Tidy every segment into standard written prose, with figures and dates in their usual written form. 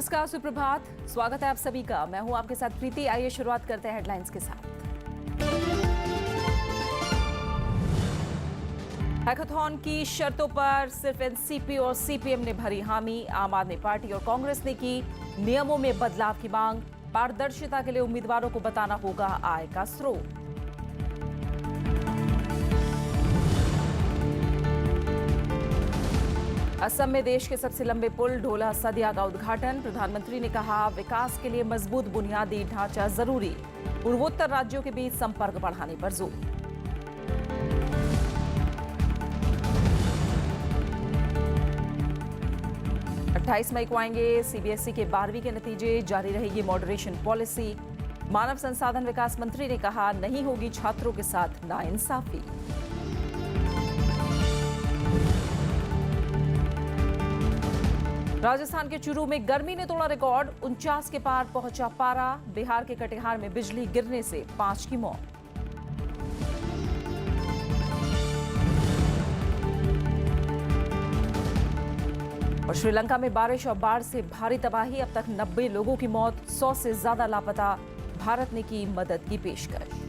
नमस्कार, सुप्रभात। स्वागत है आप सभी का। मैं हूं आपके साथ प्रीति। आइए शुरुआत करते हैं हेडलाइंस के साथ। हैकाथॉन की शर्तों पर सिर्फ एनसीपी और सीपीएम ने भरी हामी। आम आदमी पार्टी और कांग्रेस ने की नियमों में बदलाव की मांग। पारदर्शिता के लिए उम्मीदवारों को बताना होगा आय का स्रोत। असम में देश के सबसे लंबे पुल ढोला सदिया का उद्घाटन। प्रधानमंत्री ने कहा, विकास के लिए मजबूत बुनियादी ढांचा जरूरी। पूर्वोत्तर राज्यों के बीच संपर्क बढ़ाने पर जोर। अट्ठाईस मई को आएंगे सीबीएसई के 12वीं के नतीजे। जारी रहेगी मॉडरेशन पॉलिसी। मानव संसाधन विकास मंत्री ने कहा, नहीं होगी छात्रों के साथ नाइंसाफी। राजस्थान के चूरू में गर्मी ने तोड़ा रिकॉर्ड। 49 के पार पहुंचा पारा। बिहार के कटिहार में बिजली गिरने से 5 की मौत। और श्रीलंका में बारिश और बाढ़ से भारी तबाही। अब तक 90 लोगों की मौत, 100 से ज्यादा लापता। भारत ने की मदद की पेशकश।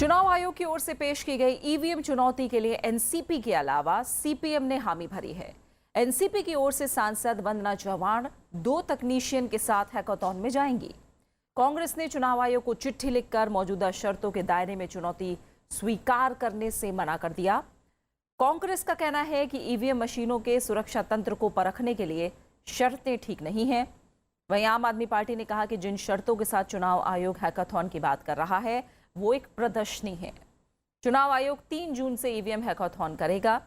चुनाव आयोग की ओर से पेश की गई ईवीएम चुनौती के लिए एनसीपी के अलावा सीपीएम ने हामी भरी है। एनसीपी की ओर से सांसद वंदना चव्हाण 2 तकनीशियन के साथ हैकाथॉन में जाएंगी। कांग्रेस ने चुनाव आयोग को चिट्ठी लिखकर मौजूदा शर्तों के दायरे में चुनौती स्वीकार करने से मना कर दिया। कांग्रेस का कहना है कि ईवीएम मशीनों के सुरक्षा तंत्र को परखने के लिए शर्तें ठीक नहीं हैं। वहीं आम आदमी पार्टी ने कहा कि जिन शर्तों के साथ चुनाव आयोग हैकाथॉन की बात कर रहा है वो एक प्रदर्शनी है। चुनाव आयोग 3 जून से ईवीएम हैकाथॉन करेगा।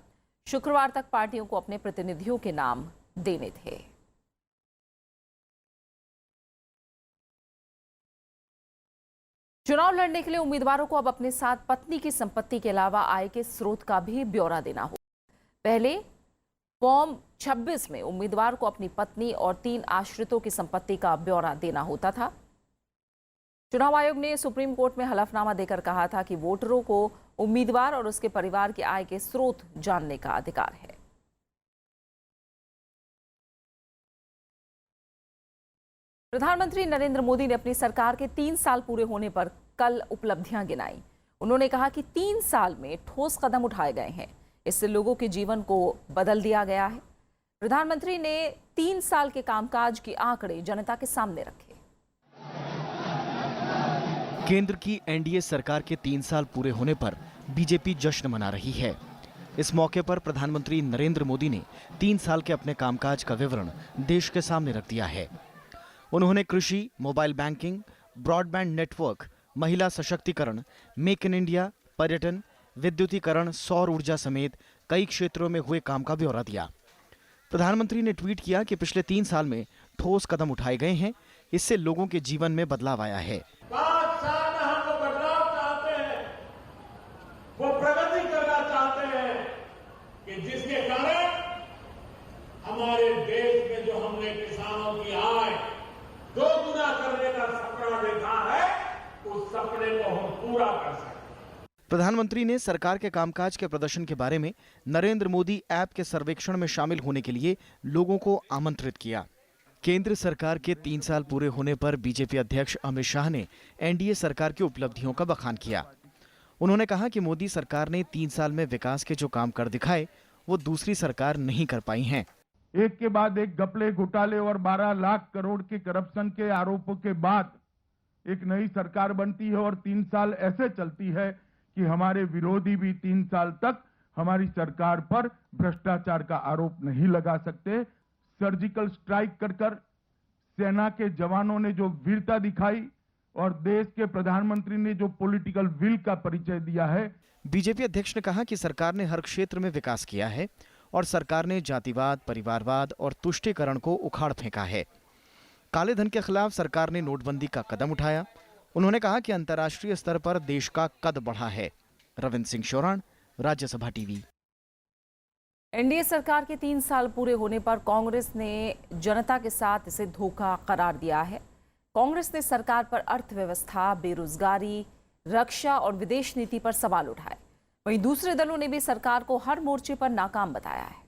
शुक्रवार तक पार्टियों को अपने प्रतिनिधियों के नाम देने थे। चुनाव लड़ने के लिए उम्मीदवारों को अब अपने साथ पत्नी की संपत्ति के अलावा आय के स्रोत का भी ब्यौरा देना होगा। पहले फॉर्म 26 में उम्मीदवार को अपनी पत्नी और 3 आश्रितों की संपत्ति का ब्यौरा देना होता था। चुनाव आयोग ने सुप्रीम कोर्ट में हलफनामा देकर कहा था कि वोटरों को उम्मीदवार और उसके परिवार की आय के स्रोत जानने का अधिकार है। प्रधानमंत्री नरेंद्र मोदी ने अपनी सरकार के 3 साल पूरे होने पर कल उपलब्धियां गिनाई। उन्होंने कहा कि 3 साल में ठोस कदम उठाए गए हैं। इससे लोगों के जीवन को बदल दिया गया है। प्रधानमंत्री ने 3 साल के कामकाज के आंकड़े जनता के सामने रखे। केंद्र की एनडीए सरकार के 3 साल पूरे होने पर बीजेपी जश्न मना रही है। इस मौके पर प्रधानमंत्री नरेंद्र मोदी ने 3 साल के अपने कामकाज का विवरण देश के सामने रख दिया है। उन्होंने कृषि, मोबाइल बैंकिंग, ब्रॉडबैंड नेटवर्क, महिला सशक्तिकरण, मेक इन इंडिया, पर्यटन, विद्युतीकरण, सौर ऊर्जा समेत कई क्षेत्रों में हुए काम का ब्यौरा दिया। प्रधानमंत्री ने ट्वीट किया कि पिछले 3 साल में ठोस कदम उठाए गए हैं। इससे लोगों के जीवन में बदलाव आया है। 5 साल में हम लोग बदलाव चाहते हैं, वो प्रगति करना चाहते हैं कि जिसके कारण हमारे देश में जो हमने किसानों की आय 2 गुना करने का सपना देखा है, उस सपने को हम पूरा कर सकते हैं। प्रधानमंत्री ने सरकार के कामकाज के प्रदर्शन के बारे में नरेंद्र मोदी ऐप के सर्वेक्षण में शामिल होने के लिए लोगों को आमंत्रित किया। केंद्र सरकार के 3 साल पूरे होने पर बीजेपी अध्यक्ष अमित शाह ने एनडीए सरकार की उपलब्धियों का बखान किया। उन्होंने कहा कि मोदी सरकार ने 3 साल में विकास के जो काम कर दिखाए वो दूसरी सरकार नहीं कर पाई हैं। एक के बाद एक घपले, घोटाले और 12 लाख करोड़ के करप्शन के आरोपों के बाद एक नई सरकार बनती है और 3 साल ऐसे चलती है कि हमारे विरोधी भी 3 साल तक हमारी सरकार पर भ्रष्टाचार का आरोप नहीं लगा सकते। सर्जिकल स्ट्राइक कर सेना के जवानों ने जो वीरता दिखाई और देश के प्रधानमंत्री ने जो पॉलिटिकल विल का परिचय दिया है। बीजेपी अध्यक्ष ने कहा कि सरकार ने हर क्षेत्र में विकास किया है और सरकार ने जातिवाद, परिवारवाद और तुष्टीकरण को उखाड़ फेंका है। काले धन के खिलाफ सरकार ने नोटबंदी का कदम उठाया। उन्होंने कहा कि अंतर्राष्ट्रीय स्तर पर देश का कद बढ़ा है। रविंद्र सिंह शोराण, राज्यसभा टीवी। एनडीए सरकार के 3 साल पूरे होने पर कांग्रेस ने जनता के साथ इसे धोखा करार दिया है। कांग्रेस ने सरकार पर अर्थव्यवस्था, बेरोजगारी, रक्षा और विदेश नीति पर सवाल उठाए। वहीं दूसरे दलों ने भी सरकार को हर मोर्चे पर नाकाम बताया है।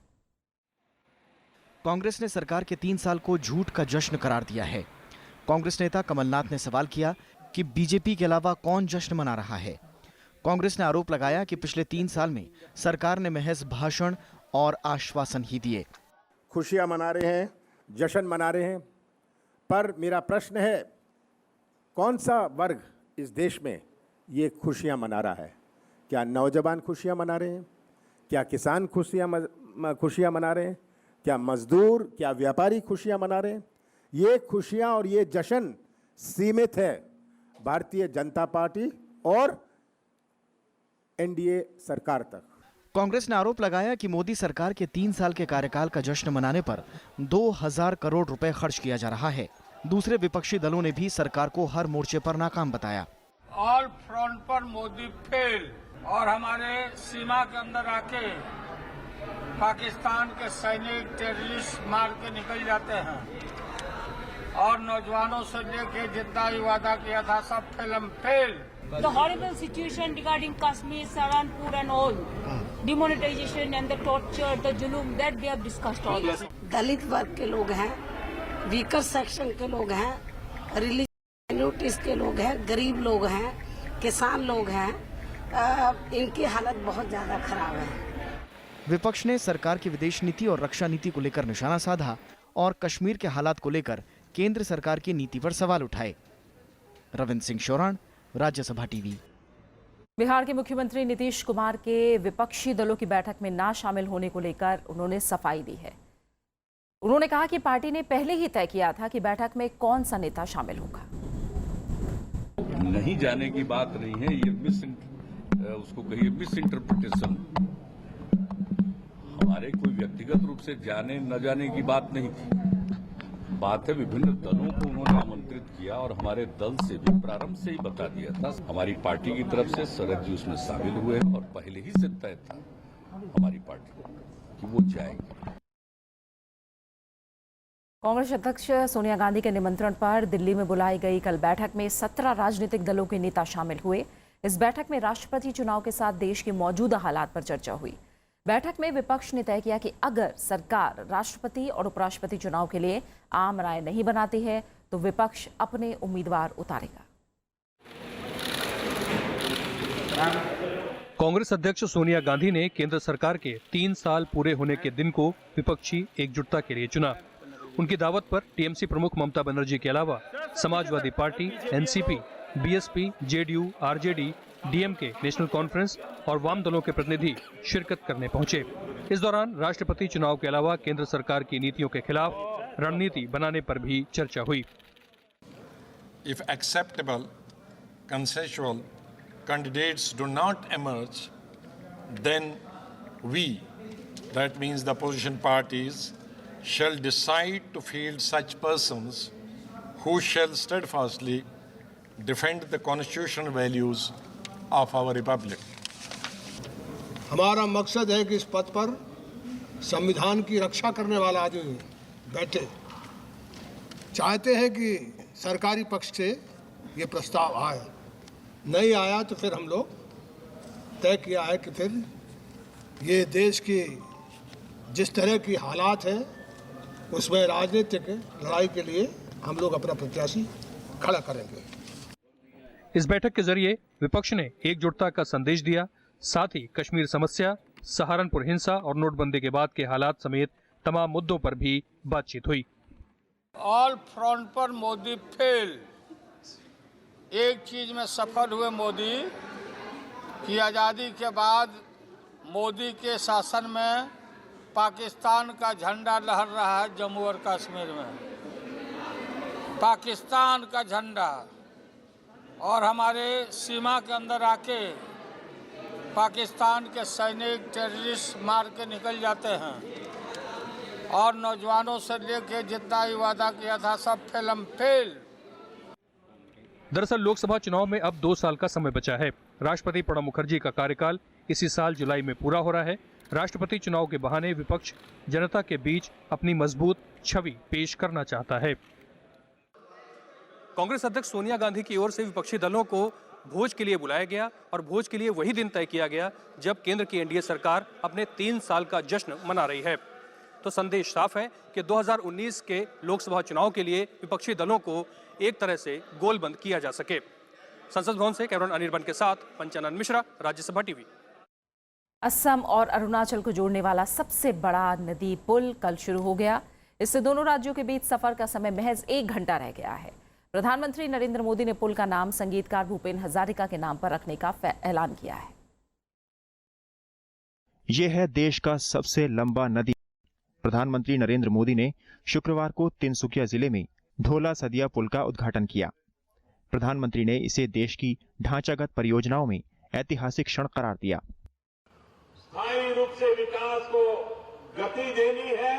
कांग्रेस ने सरकार के 3 साल को झूठ का जश्न करार दिया है। कांग्रेस नेता कमलनाथ ने सवाल किया कि बीजेपी के अलावा कौन जश्न मना रहा है। कांग्रेस ने आरोप लगाया कि पिछले 3 साल में सरकार ने महज भाषण और आश्वासन ही दिए। खुशियां मना रहे हैं, जश्न मना रहे हैं, पर मेरा प्रश्न है, कौन सा वर्ग इस देश में ये खुशियां मना रहा है? क्या नौजवान खुशियां मना रहे हैं? क्या किसान खुशियां मना रहे हैं? क्या मजदूर, क्या व्यापारी खुशियां मना रहे हैं? ये खुशियां और ये जश्न सीमित है भारतीय जनता पार्टी और एनडीए सरकार तक। कांग्रेस ने आरोप लगाया कि मोदी सरकार के 3 साल के कार्यकाल का जश्न मनाने पर 2000 करोड़ रुपए खर्च किया जा रहा है। दूसरे विपक्षी दलों ने भी सरकार को हर मोर्चे पर नाकाम बताया। ऑल फ्रंट पर मोदी फेल और हमारे सीमा के अंदर आके पाकिस्तान के सैनिक टेररिस्ट मार के निकल जाते हैं और नौजवानों से लेके जितना भी वादा किया था सब film fail. The horrible situation regarding Kashmir, Saranpur and all, demonetization and the torture, the julum that they have discussed all. दलित वर्ग के लोग हैं, वीकर सेक्शन के लोग हैं, रिलीजियस माइनॉरिटीज के लोग हैं, गरीब लोग हैं, किसान लोग हैं, इनकी हालत बहुत ज्यादा खराब है। विपक्ष ने सरकार की विदेश नीति और रक्षा नीति को लेकर निशाना साधा और कश्मीर के हालात को लेकर केंद्र सरकार की नीति पर सवाल उठाए। रविंद्र सिंह शोराण, राज्यसभा टीवी। बिहार के मुख्यमंत्री नीतीश कुमार के विपक्षी दलों की बैठक में ना शामिल होने को लेकर उन्होंने सफाई दी है। उन्होंने कहा कि पार्टी ने पहले ही तय किया था कि बैठक में कौन सा नेता शामिल होगा। नहीं जाने की बात नहीं है, ये उसको कहिए मिस इंटरप्रिटेशन। हमारे कोई व्यक्तिगत रूप से जाने न जाने की बात नहीं थी। बात है विभिन्न दलों को उन्होंने आमंत्रित किया और हमारे दल से भी प्रारंभ से ही बता दिया था। हमारी पार्टी की तरफ से शरद जी उसमें शामिल हुए और पहले ही से तय था हमारी पार्टी को कि वो जाएगी। कांग्रेस अध्यक्ष सोनिया गांधी के निमंत्रण पर दिल्ली में बुलाई गई कल बैठक में 17 राजनीतिक दलों के नेता शामिल हुए। इस बैठक में राष्ट्रपति चुनाव के साथ देश के मौजूदा हालात पर चर्चा हुई। बैठक में विपक्ष ने तय किया कि अगर सरकार राष्ट्रपति और उपराष्ट्रपति चुनाव के लिए आम राय नहीं बनाती है तो विपक्ष अपने उम्मीदवार उतारेगा। कांग्रेस अध्यक्ष सोनिया गांधी ने केंद्र सरकार के 3 साल पूरे होने के दिन को विपक्षी एकजुटता के लिए चुना। उनकी दावत पर टीएमसी प्रमुख ममता बनर्जी के अलावा Samajwadi party, NCP, BSP, JDU, RJD, DMK, national conference और वाम दलों के प्रतिनिधि शिरकत करने पहुंचे। इस दौरान राष्ट्रपति चुनाव के अलावा केंद्र सरकार की नीतियों के खिलाफ रणनीति बनाने पर भी चर्चा हुई। If acceptable consensual candidates do not emerge, then we, that means the opposition parties, shall decide to field such persons who shall steadfastly defend the constitutional values of our republic. हमारा मकसद है कि इस पद पर संविधान की रक्षा करने वाला आदमी बैठे। चाहते हैं कि सरकारी पक्ष से ये प्रस्ताव आए, नहीं आया तो फिर हम लोग तय किया है कि फिर ये देश की जिस तरह की हालात है उसमें राजनीतिक लड़ाई के लिए हम लोग अपना प्रत्याशी खड़ा करेंगे। इस बैठक के जरिए विपक्ष ने एकजुटता का संदेश दिया। साथ ही कश्मीर समस्या, सहारनपुर हिंसा और नोटबंदी के बाद के हालात समेत तमाम मुद्दों पर भी बातचीत हुई। ऑल फ्रंट पर मोदी फेल। एक चीज में सफल हुए मोदी कि आज़ादी के बाद मोदी के शासन में पाकिस्तान का झंडा लहर रहा है। जम्मू और कश्मीर में पाकिस्तान का झंडा, और हमारे सीमा के अंदर आके पाकिस्तान के सैनिक टेररिस्ट मार के निकल जाते हैं और नौजवानों से लेके जितना भी वादा किया था सब फिल्म फेल। दरअसल लोकसभा चुनाव में अब 2 साल का समय बचा है। राष्ट्रपति प्रणब मुखर्जी का कार्यकाल इसी साल जुलाई में पूरा हो रहा है। राष्ट्रपति चुनाव के बहाने विपक्ष जनता के बीच अपनी मजबूत छवि पेश करना चाहता है। कांग्रेस अध्यक्ष सोनिया गांधी की ओर से विपक्षी दलों को भोज के लिए बुलाया गया और भोज के लिए वही दिन तय किया गया जब केंद्र की एनडीए सरकार अपने 3 साल का जश्न मना रही है। तो संदेश साफ है कि 2019 के लोकसभा चुनाव के लिए विपक्षी दलों को एक तरह से गोलबंद किया जा सके। संसद भवन से कैमरामैन अनिर्बन के साथ पंचानन मिश्रा, राज्यसभा टीवी। असम और अरुणाचल को जोड़ने वाला सबसे बड़ा नदी पुल कल शुरू हो गया। इससे दोनों राज्यों के बीच सफर का समय महज 1 घंटा रह गया है। प्रधानमंत्री नरेंद्र मोदी ने पुल का नाम संगीतकार भूपेन हजारिका के नाम पर रखने का ऐलान किया है। यह है देश का सबसे लंबा नदी। प्रधानमंत्री नरेंद्र मोदी ने शुक्रवार को तिनसुकिया जिले में ढोला सदिया पुल का उद्घाटन किया। प्रधानमंत्री ने इसे देश की ढांचागत परियोजनाओं में ऐतिहासिक क्षण करार दिया। स्थायी रूप से विकास को गति देनी है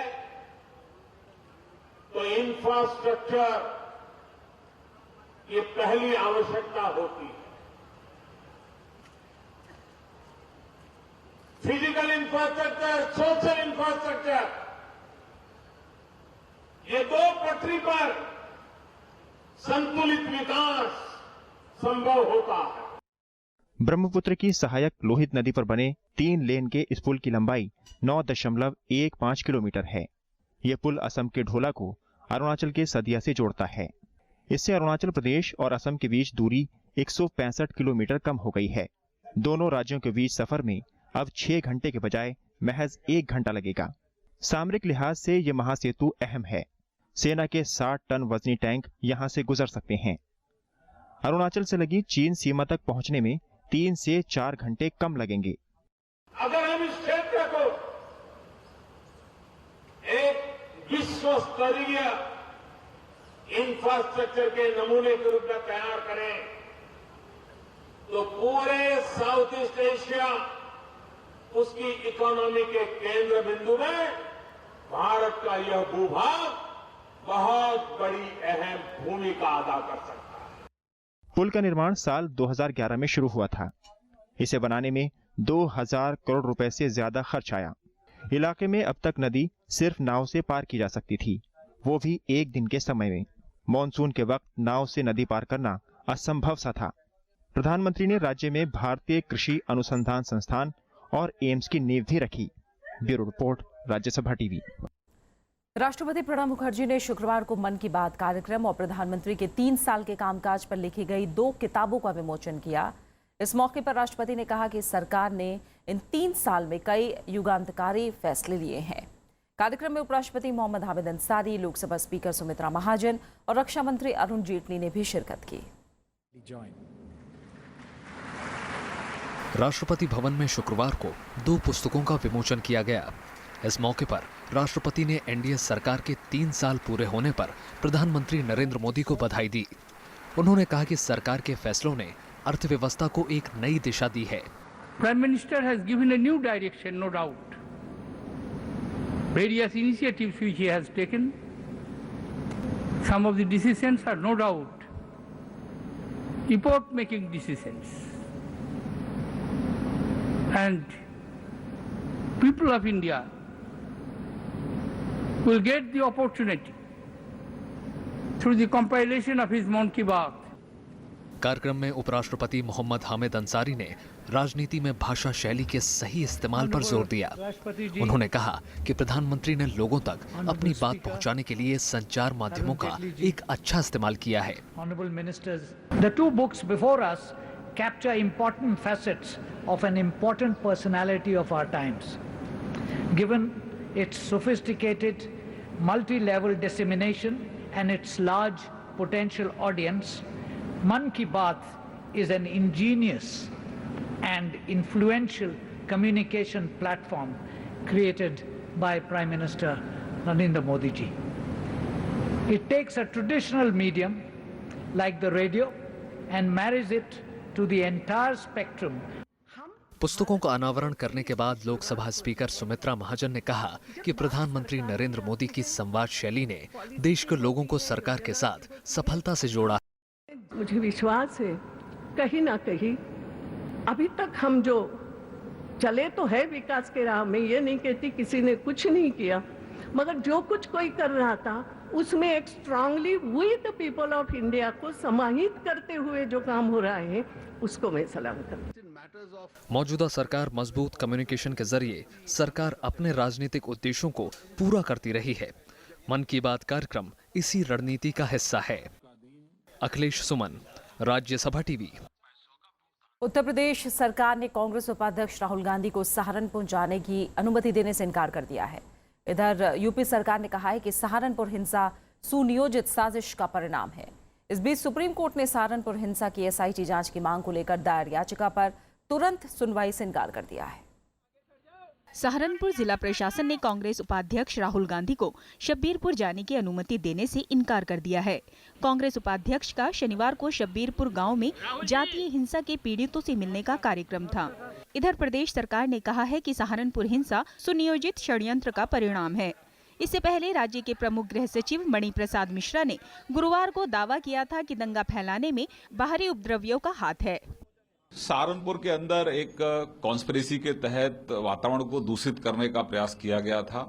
तो इंफ्रास्ट्रक्चर ये पहली आवश्यकता होती है। फिजिकल इंफ्रास्ट्रक्चर, सोशल इंफ्रास्ट्रक्चर, ये 2 पटरी पर संतुलित विकास संभव होता है। ब्रह्मपुत्र की सहायक लोहित नदी पर बने 3 लेन के इस पुल की लंबाई 9.15 किलोमीटर है। यह पुल असम के ढोला को अरुणाचल के सदिया से जोड़ता है। इससे अरुणाचल प्रदेश और असम के बीच दूरी 165 किलोमीटर कम हो गई है। दोनों राज्यों के बीच सफर में अब 6 घंटे के बजाय महज 1 घंटा लगेगा। सामरिक लिहाज से यह महासेतु अहम है। सेना के 60 टन वजनी टैंक यहां से गुजर सकते हैं। अरुणाचल से लगी चीन सीमा तक पहुंचने में 3 से 4 घंटे कम लगेंगे। अगर हम इस क्षेत्र को एक विश्व स्तरीय इंफ्रास्ट्रक्चर के नमूने के रूप में तैयार करें तो पूरे साउथ ईस्ट एशिया उसकी इकोनॉमी के केंद्र बिंदु में भारत का यह भूभाग बहुत बड़ी अहम भूमिका अदा कर सकता है। पुल का निर्माण साल 2011 में शुरू हुआ था। इसे बनाने में 2000 करोड़ रुपए से ज्यादा खर्च आया। इलाके में अब तक नदी सिर्फ नाव से पार की जा सकती थी, वो भी 1 दिन के समय में। मॉनसून के वक्त नाव से नदी पार करना असंभव सा था। प्रधानमंत्री ने राज्य में भारतीय कृषि अनुसंधान संस्थान और एम्स की नींव भी रखी। Bureau report, Rajya Sabha TV. राष्ट्रपति प्रणब मुखर्जी ने शुक्रवार को मन की बात कार्यक्रम और प्रधानमंत्री के 3 साल के कामकाज पर लिखी गई 2 किताबों का विमोचन किया। इस मौके पर राष्ट्रपति ने कहा कि सरकार ने इन 3 साल में कई युगांतकारी फैसले लिए हैं। कार्यक्रम में उपराष्ट्रपति मोहम्मद हामिद अंसारी, लोकसभा स्पीकर सुमित्रा महाजन और रक्षा मंत्री अरुण जेटली ने भी शिरकत की। राष्ट्रपति भवन में शुक्रवार को 2 पुस्तकों का विमोचन किया गया। इस मौके पर राष्ट्रपति ने एनडीए सरकार के 3 साल पूरे होने पर प्रधानमंत्री नरेंद्र मोदी को बधाई दी। उन्होंने कहा कि सरकार के फैसलों ने अर्थव्यवस्था को एक नई दिशा दी है। Prime minister has given a new direction, no doubt. Various initiatives which he has taken, some of the decisions are no doubt epoch-making decisions. And people of India will get the opportunity through the compilation of his Mann Ki Baat. कार्यक्रम में उपराष्ट्रपति मोहम्मद हामिद अंसारी ने राजनीति में भाषा शैली के सही इस्तेमाल पर जोर दिया। उन्होंने कहा कि प्रधानमंत्री ने लोगों तक अपनी बात पहुंचाने के लिए संचार माध्यमों का एक अच्छा इस्तेमाल किया है। The 2 books before us capture important facets of an important personality of our times. Given its sophisticated, multi-level dissemination and its large potential audience, Man Ki Baat is an ingenious and influential communication platform created by Prime Minister Narendra Modi ji. It takes a traditional medium like the radio and marries it to the entire spectrum. पुस्तकों का अनावरण करने के बाद Lok Sabha speaker Sumitra Mahajan ने कहा कि प्रधानमंत्री नरेंद्र मोदी की संवाद शैली ने देश के लोगों को सरकार के साथ सफलता से जोड़ा। मुझे विश्वास है कहीं ना कहीं अभी तक हम जो चले तो है विकास के राह में, ये नहीं कहती किसी ने कुछ नहीं किया, मगर जो कुछ कोई कर रहा था उसमें एक strongly we the people of India को समाहित करते हुए जो काम हो रहा है उसको मैं सलाम करती हूं। मौजूदा सरकार मजबूत कम्युनिकेशन के जरिए सरकार अपने राजनीतिक उद्देश्यों को पूरा करती रही है। मन की बात कार्यक्रम इसी रणनीति का हिस्सा है। अखिलेश सुमन, राज्यसभा टीवी। उत्तर प्रदेश सरकार ने कांग्रेस उपाध्यक्ष राहुल गांधी को सहारनपुर जाने की अनुमति देने से इनकार कर दिया है। इधर यूपी सरकार ने कहा है कि सहारनपुर हिंसा सुनियोजित साजिश का परिणाम है। इस बीच सुप्रीम कोर्ट ने सहारनपुर हिंसा की एसआईटी जांच की मांग को लेकर दायर याचिका पर तुरंत सुनवाई से इनकार कर दिया है। सहारनपुर जिला प्रशासन ने कांग्रेस उपाध्यक्ष राहुल गांधी को शब्बीरपुर जाने की अनुमति देने से इनकार कर दिया है। कांग्रेस उपाध्यक्ष का शनिवार को शब्बीरपुर गांव में जातीय हिंसा के पीड़ितों से मिलने का कार्यक्रम था। इधर प्रदेश सरकार ने कहा है कि सहारनपुर हिंसा सुनियोजित षड्यंत्र का परिणाम है। इससे पहले राज्य के प्रमुख गृह सचिव मणि प्रसाद मिश्रा ने गुरुवार को दावा किया था कि दंगा फैलाने में बाहरी उपद्रवियों का हाथ है। सहारनपुर के अंदर एक कॉन्स्पिरेसी के तहत वातावरण को दूषित करने का प्रयास किया गया था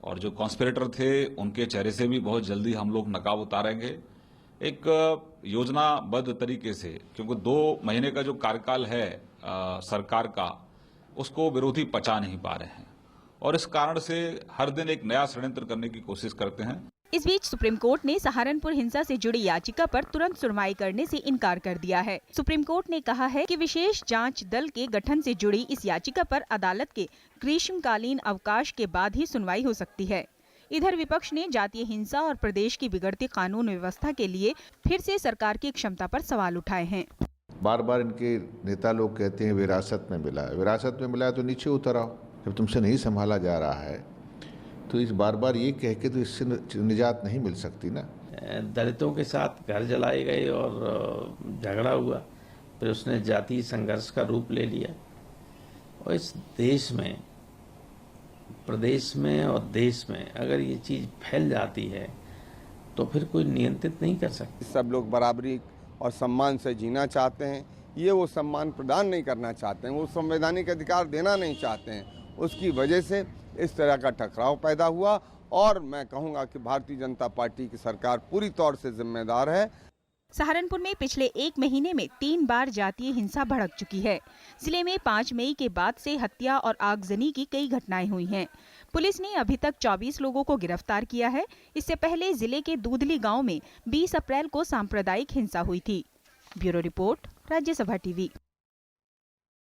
और जो कॉन्स्पिरेटर थे उनके चेहरे से भी बहुत जल्दी हम लोग नकाब उतारेंगे। एक योजनाबद्ध तरीके से, क्योंकि 2 महीने का जो कार्यकाल है सरकार का, उसको विरोधी पचा नहीं पा रहे हैं और इस कारण से हर दिन एक नया षड्यंत्र करने की कोशिश करते हैं। इस बीच सुप्रीम कोर्ट ने सहारनपुर हिंसा से जुड़ी याचिका पर तुरंत सुनवाई करने से इनकार कर दिया है। सुप्रीम कोर्ट ने कहा है कि विशेष जांच दल के गठन से जुड़ी इस याचिका पर अदालत के ग्रीष्मकालीन अवकाश के बाद ही सुनवाई हो सकती है। इधर विपक्ष ने जातीय हिंसा और प्रदेश की बिगड़ती कानून व्यवस्था के लिए फिर से सरकार की क्षमता पर सवाल उठाए हैं। बार बार इनके नेता लोग कहते हैं विरासत में मिला है, विरासत में मिला है तो नीचे उतर आओ। जब तुमसे नहीं संभाला जा रहा है तो इस बार बार ये कह के तो इससे निजात नहीं मिल सकती ना। दलितों के साथ घर जलाए गए और झगड़ा हुआ, फिर उसने जातीय संघर्ष का रूप ले लिया और इस देश में, प्रदेश में और देश में अगर ये चीज़ फैल जाती है तो फिर कोई नियंत्रित नहीं कर सकता। सब लोग बराबरी और सम्मान से जीना चाहते हैं, ये वो सम्मान प्रदान नहीं करना चाहते हैं, वो संवैधानिक अधिकार देना नहीं चाहते हैं। उसकी वजह से इस तरह का टकराव पैदा हुआ और मैं कहूंगा कि भारतीय जनता पार्टी की सरकार पूरी तौर से जिम्मेदार है। सहारनपुर में पिछले 1 महीने में 3 बार जातीय हिंसा भड़क चुकी है। जिले में 5 मई के बाद से हत्या और आगजनी की कई घटनाएं हुई हैं। पुलिस ने अभी तक 24 लोगों को गिरफ्तार किया है। इससे पहले जिले के दूधली गांव में 20 अप्रैल को सांप्रदायिक हिंसा हुई थी। Bureau report, Rajya Sabha TV.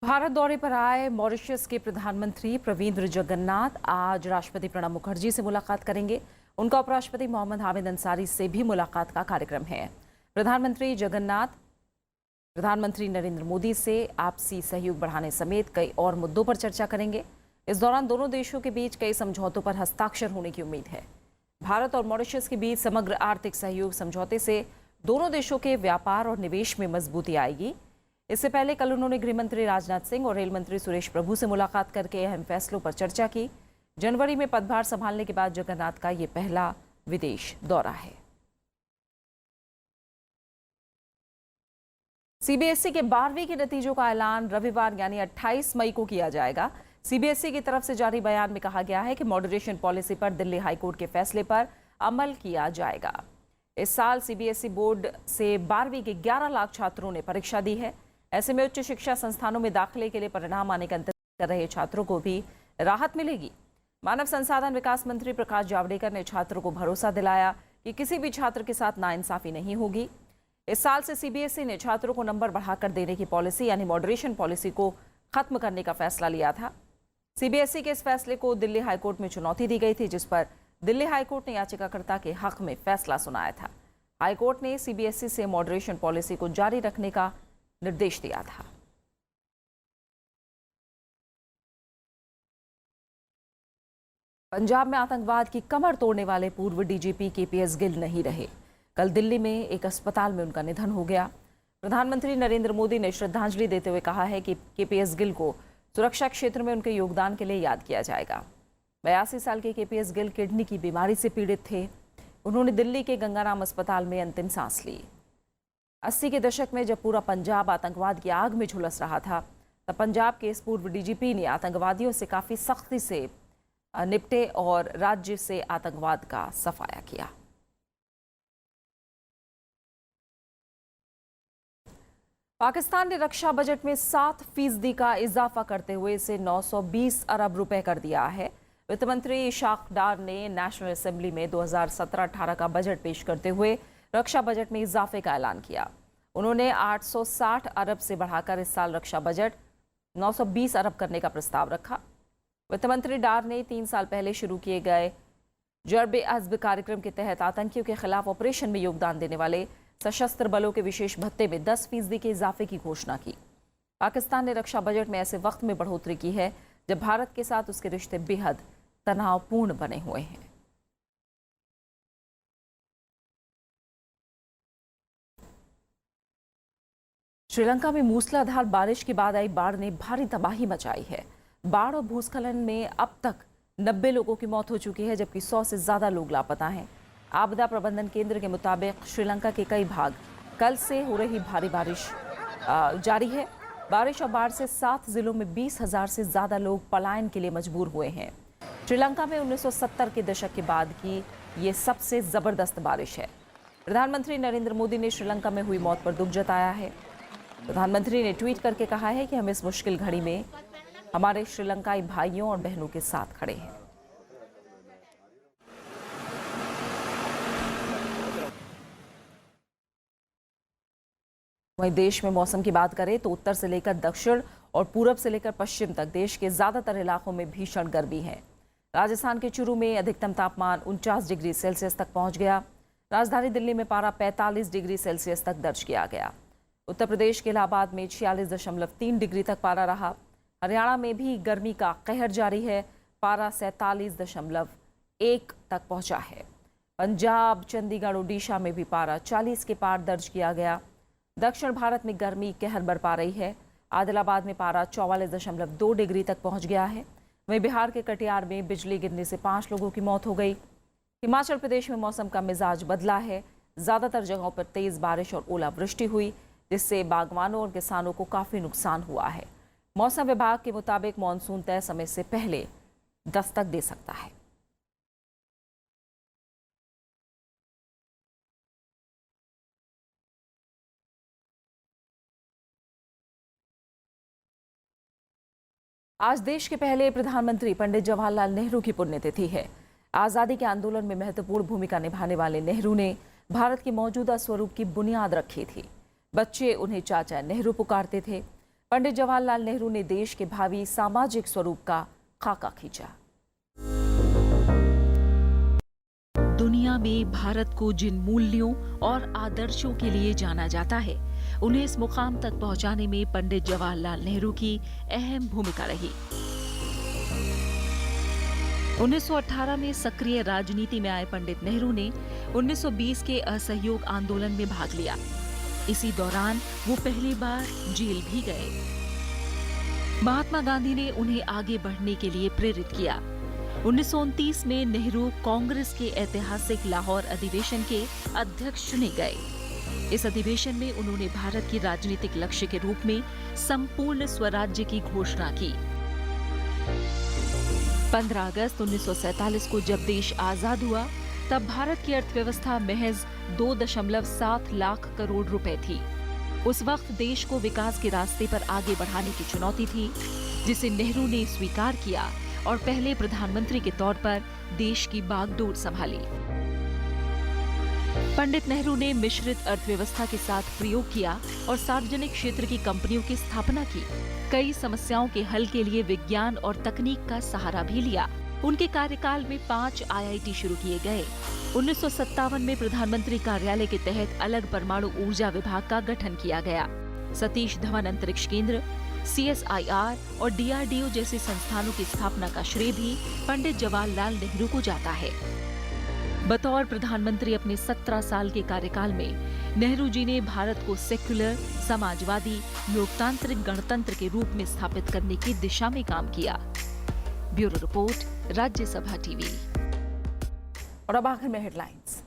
Bharat दौरे पर आए मॉरिशस के प्रधानमंत्री प्रविंद्र जगन्नाथ आज राष्ट्रपति प्रणब मुखर्जी से मुलाकात करेंगे। उनका उपराष्ट्रपति मोहम्मद हामिद अंसारी से भी मुलाकात का कार्यक्रम है। प्रधानमंत्री जगन्नाथ प्रधानमंत्री नरेंद्र मोदी से आपसी सहयोग बढ़ाने समेत कई और मुद्दों पर चर्चा करेंगे। इस दौरान दोनों देशों के बीच कई समझौतों पर हस्ताक्षर होने की उम्मीद है। भारत और मॉरिशस के बीच समग्र आर्थिक सहयोग समझौते से दोनों देशों के व्यापार और निवेश में मजबूती आएगी। इससे पहले कल उन्होंने गृह मंत्री राजनाथ सिंह और रेल मंत्री सुरेश प्रभु से मुलाकात करके अहम फैसलों पर चर्चा की। जनवरी में पदभार संभालने के बाद जगन्नाथ का ये पहला विदेश दौरा है। सीबीएसई के 12वीं के नतीजों का ऐलान रविवार यानी 28 मई को किया जाएगा। सीबीएसई की तरफ से जारी बयान में कहा गया है कि मॉडरेशन पॉलिसी पर दिल्ली हाईकोर्ट के फैसले पर अमल किया जाएगा। इस साल सीबीएसई बोर्ड से 12वीं के 11 लाख छात्रों ने परीक्षा दी है। ऐसे में उच्च शिक्षा संस्थानों में दाखिले के लिए परिणाम आने का इंतजार कर रहे छात्रों को भी राहत मिलेगी। मानव संसाधन विकास मंत्री प्रकाश जावड़ेकर ने छात्रों को भरोसा दिलाया कि किसी भी छात्र के साथ नाइंसाफी नहीं होगी। इस साल से सीबीएसई ने छात्रों को नंबर बढ़ाकर देने की पॉलिसी यानी मॉडरेशन पॉलिसी को खत्म करने का फैसला लिया था। सीबीएसई के इस फैसले को दिल्ली हाईकोर्ट में चुनौती दी गई थी, जिस पर दिल्ली हाईकोर्ट ने याचिकाकर्ता के हक में फैसला सुनाया था। हाईकोर्ट ने सीबीएसई से मॉडरेशन पॉलिसी को जारी रखने का निर्देश दिया था। पंजाब में आतंकवाद की कमर तोड़ने वाले पूर्व डीजीपी केपीएस गिल नहीं रहे। कल दिल्ली में एक अस्पताल में उनका निधन हो गया। प्रधानमंत्री नरेंद्र मोदी ने श्रद्धांजलि देते हुए कहा है कि केपीएस गिल को सुरक्षा क्षेत्र में उनके योगदान के लिए याद किया जाएगा। 82 साल के केपीएस गिल किडनी की बीमारी से पीड़ित थे। उन्होंने दिल्ली के गंगाराम अस्पताल में अंतिम सांस ली। 80 के दशक में जब पूरा पंजाब आतंकवाद की आग में झुलस रहा था, तब पंजाब के इस पूर्व डीजीपी ने आतंकवादियों से काफ़ी सख्ती से निपटे और राज्य से आतंकवाद का सफाया किया। पाकिस्तान ने रक्षा बजट में 7% का इजाफा करते हुए इसे 920 अरब रुपए कर दिया है। वित्त मंत्री इशाक डार ने नेशनल असेंबली में 2017-18 का बजट पेश करते हुए रक्षा बजट में इजाफे का ऐलान किया। उन्होंने 860 अरब से बढ़ाकर इस साल रक्षा बजट 920 अरब करने का प्रस्ताव रखा। वित्त मंत्री डार ने 3 साल पहले शुरू किए गए जर्ब-ए-अज़्ब कार्यक्रम के तहत आतंकियों के खिलाफ ऑपरेशन में योगदान देने वाले सशस्त्र बलों के विशेष भत्ते में 10% के इजाफे की घोषणा की। पाकिस्तान ने रक्षा बजट में ऐसे वक्त में बढ़ोतरी की है जब भारत के साथ उसके रिश्ते बेहद तनावपूर्ण बने हुए हैं। श्रीलंका में मूसलाधार बारिश के बाद आई बाढ़ ने भारी तबाही मचाई है। बाढ़ और भूस्खलन में अब तक 90 लोगों की मौत हो चुकी है, जबकि 100 से ज्यादा लोग लापता हैं। आपदा प्रबंधन केंद्र के मुताबिक श्रीलंका के कई भाग कल से हो रही भारी बारिश जारी है। बारिश और बाढ़ से 7 जिलों में 20,000 से ज्यादा लोग पलायन के लिए मजबूर हुए हैं। श्रीलंका में 1970 के दशक के बाद की ये सबसे जबरदस्त बारिश है। प्रधानमंत्री नरेंद्र मोदी ने श्रीलंका में हुई मौत पर दुख जताया है। प्रधानमंत्री ने ट्वीट करके कहा है कि हम इस मुश्किल घड़ी में हमारे श्रीलंकाई भाइयों और बहनों के साथ खड़े हैं। वहीं देश में मौसम की बात करें तो उत्तर से लेकर दक्षिण और पूरब से लेकर पश्चिम तक देश के ज्यादातर इलाकों में भीषण गर्मी है। राजस्थान के चूरू में अधिकतम तापमान 49 डिग्री सेल्सियस तक पहुंच गया। राजधानी दिल्ली में पारा 45 डिग्री सेल्सियस तक दर्ज किया गया। उत्तर प्रदेश के इलाहाबाद में 46.3 डिग्री तक पारा रहा। हरियाणा में भी गर्मी का कहर जारी है। पारा 47.1 तक पहुंचा है। पंजाब, चंडीगढ़, ओडिशा में भी पारा 40 के पार दर्ज किया गया। दक्षिण भारत में गर्मी कहर बरपा रही है। आदिलाबाद में पारा 44.2 डिग्री तक पहुंच गया है। वहीं बिहार के कटिहार में बिजली गिरने से 5 लोगों की मौत हो गई। हिमाचल प्रदेश में मौसम का मिजाज बदला है। ज्यादातर जगहों पर तेज बारिश और ओलावृष्टि हुई, जिससे बागवानों और किसानों को काफी नुकसान हुआ है। मौसम विभाग के मुताबिक मानसून तय समय से पहले दस्तक दे सकता है। आज देश के पहले प्रधानमंत्री पंडित जवाहरलाल नेहरू की पुण्यतिथि है। आजादी के आंदोलन में महत्वपूर्ण भूमिका निभाने वाले नेहरू ने भारत के मौजूदा स्वरूप की बुनियाद रखी थी। बच्चे उन्हें चाचा नेहरू पुकारते थे। पंडित जवाहरलाल नेहरू ने देश के भावी सामाजिक स्वरूप का खाका खींचा। दुनिया में भारत को जिन मूल्यों और आदर्शों के लिए जाना जाता है, उन्हें इस मुकाम तक पहुंचाने में पंडित जवाहरलाल नेहरू की अहम भूमिका रही। 1918 में सक्रिय राजनीति में आए पंडित नेहरू ने 1920 के असहयोग आंदोलन में भाग लिया। इसी दौरान वो पहली बार जेल भी गए। महात्मा गांधी ने उन्हें आगे बढ़ने के लिए प्रेरित किया। 1929 में नेहरू कांग्रेस के ऐतिहासिक लाहौर अधिवेशन के अध्यक्ष चुने गए। इस अधिवेशन में उन्होंने भारत की राजनीतिक लक्ष्य के रूप में संपूर्ण स्वराज्य की घोषणा की। 15 अगस्त 1947 को जब देश आजाद हुआ, तब भारत की अर्थव्यवस्था महज 2.7 लाख करोड़ रुपए थी। उस वक्त देश को विकास के रास्ते पर आगे बढ़ाने की चुनौती थी, जिसे नेहरू ने स्वीकार किया और पहले प्रधानमंत्री के तौर पर देश की बागडोर संभाली। पंडित नेहरू ने मिश्रित अर्थव्यवस्था के साथ प्रयोग किया और सार्वजनिक क्षेत्र की कंपनियों की स्थापना की। कई समस्याओं के हल के लिए विज्ञान और तकनीक का सहारा भी लिया। उनके कार्यकाल में 5 IIT शुरू किए गए। 1957 में प्रधानमंत्री कार्यालय के तहत अलग परमाणु ऊर्जा विभाग का गठन किया गया। सतीश धवन अंतरिक्ष केंद्र, CSIR और DRDO जैसे संस्थानों की स्थापना का श्रेय भी पंडित जवाहरलाल नेहरू को जाता है। बतौर प्रधानमंत्री अपने 17 साल के कार्यकाल में नेहरू जी ने भारत को सेक्युलर, समाजवादी, लोकतांत्रिक गणतंत्र के रूप में स्थापित करने की दिशा में काम किया। Bureau report, Rajya Sabha TV. और अब आखिर में हेडलाइंस।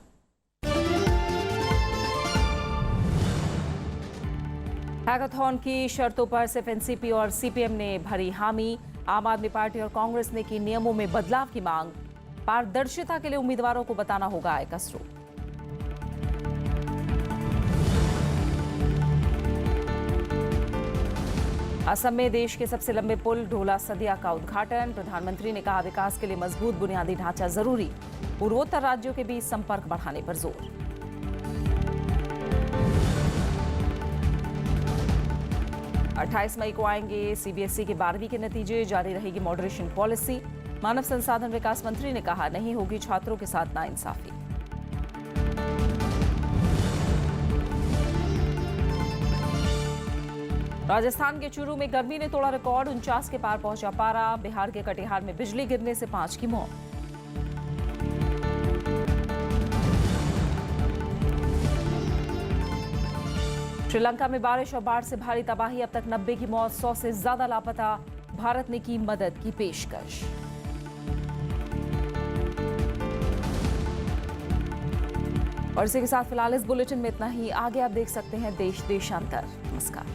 हैकाथॉन की शर्तों पर सिर्फ एनसीपी और सीपीएम ने भरी हामी। आम आदमी पार्टी और कांग्रेस ने की नियमों में बदलाव की मांग। पारदर्शिता के लिए उम्मीदवारों को बताना होगा आय का स्रोत। असम में देश के सबसे लंबे पुल ढोला सदिया का उद्घाटन। प्रधानमंत्री ने कहा विकास के लिए मजबूत बुनियादी ढांचा जरूरी। पूर्वोत्तर राज्यों के बीच संपर्क बढ़ाने पर जोर। अट्ठाईस मई को आएंगे सीबीएसई के 12वीं के नतीजे, जारी रहेगी मॉडरेशन पॉलिसी। मानव संसाधन विकास मंत्री ने कहा नहीं होगी छात्रों के साथ नाइंसाफी। राजस्थान के चूरू में गर्मी ने तोड़ा रिकॉर्ड, 49 के पार पहुंचा पारा। बिहार के कटिहार में बिजली गिरने से 5 की मौत। श्रीलंका में बारिश और बाढ़ से भारी तबाही, अब तक 90 की मौत, 100 से ज्यादा लापता। भारत ने की मदद की पेशकश। और इसी के साथ फिलहाल इस बुलेटिन में इतना ही। आगे आप देख सकते हैं देश देशांतर। नमस्कार।